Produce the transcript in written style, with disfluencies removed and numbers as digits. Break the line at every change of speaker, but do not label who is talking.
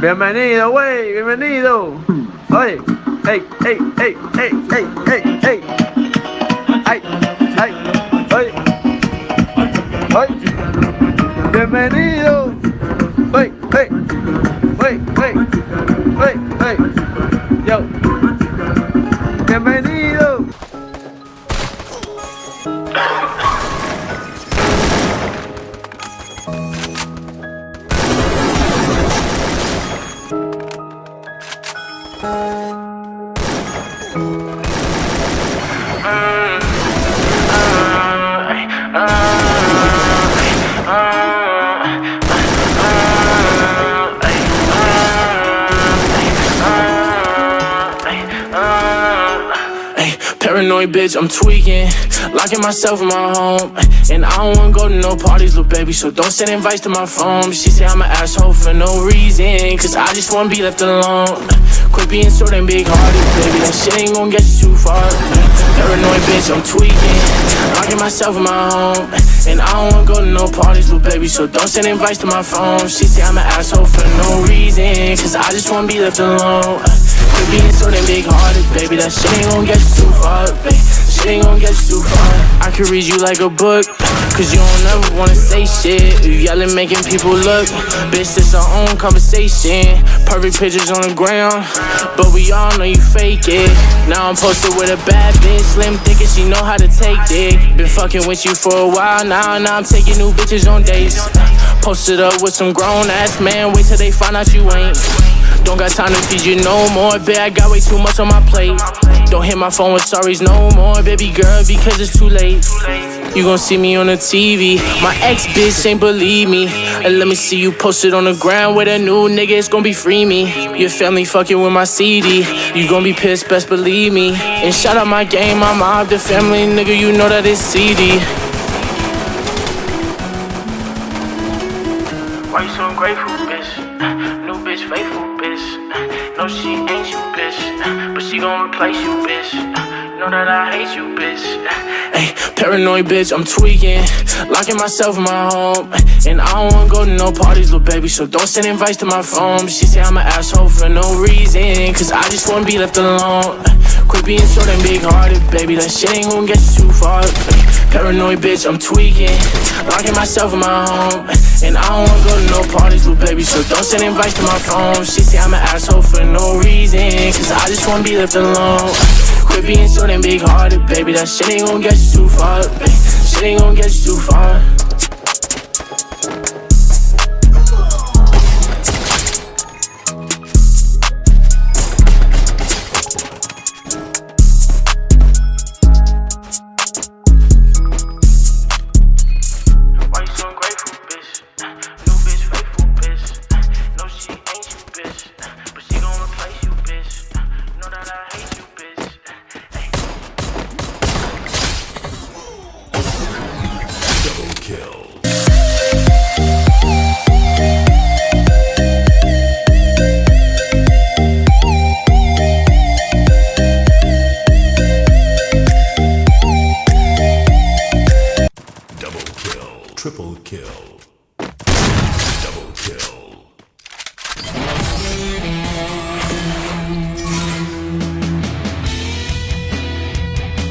Bienvenido, güey, bienvenido. Oye, hey, hey, hey, hey, hey, hey, hey. Ay, ay, oye, oye. Bienvenido. Hey, hey, hey, hey, hey, hey. Yo. Bienvenido.
Paranoid bitch, I'm tweaking, locking myself in my home. And I don't wanna go to no parties, little baby, so don't send invites to my phone. She say I'm an asshole for no reason, cause I just wanna be left alone. Quit being so damn big-hearted, baby, that shit ain't gon' get you too far. Paranoid bitch, I'm tweaking, locking myself in my home. And I don't wanna go to no parties, little baby, so don't send invites to my phone. She say I'm an asshole for no reason, cause I just wanna be left alone. Quit being so damn big-hearted, baby, that shit ain't gon' get you too far, baby. Shit ain't gon' get you too far. I could read you like a book, cause you don't ever wanna say shit. You yelling, making people look. Bitch, it's our own conversation. Perfect pictures on the ground, but we all know you fake it. Now I'm posted with a bad bitch, slim thinking she know how to take dick. Been fucking with you for a while now I'm taking new bitches on dates. Posted up with some grown ass man, wait till they find out you ain't. Don't got time to feed you no more, bitch, I got way too much on my plate. Don't hit my phone with sorries no more, baby girl, because it's too late. You gon' see me on the TV, my ex-bitch ain't believe me. And let me see you posted on the ground with a new nigga, it's gon' be free me. Your family fucking with my CD, you gon' be pissed, best believe me. And shout out my game, my mob, the family, nigga, you know that it's CD. Why you so ungrateful, bitch? New bitch, faithful, bitch. No, she ain't you, bitch, but she gon' replace you, bitch. Know that I hate you, bitch. Ay, paranoid bitch, I'm tweaking, locking myself in my home. And I don't wanna go to no parties, little baby, so don't send invites to my phone. She say I'm an asshole for no reason, cause I just wanna be left alone. Quit being so damn big-hearted, baby, that shit ain't gon' get you too far. Paranoid bitch, I'm tweaking, locking myself in my home. And I don't wanna go to no parties, little baby, so don't send invites to my phone. She say I'm an asshole for no reason, cause I just wanna be left alone. Quit being so damn big-hearted, baby, that shit ain't gon' get you too far, baby. Shit ain't gon' get you too far.
Triple kill.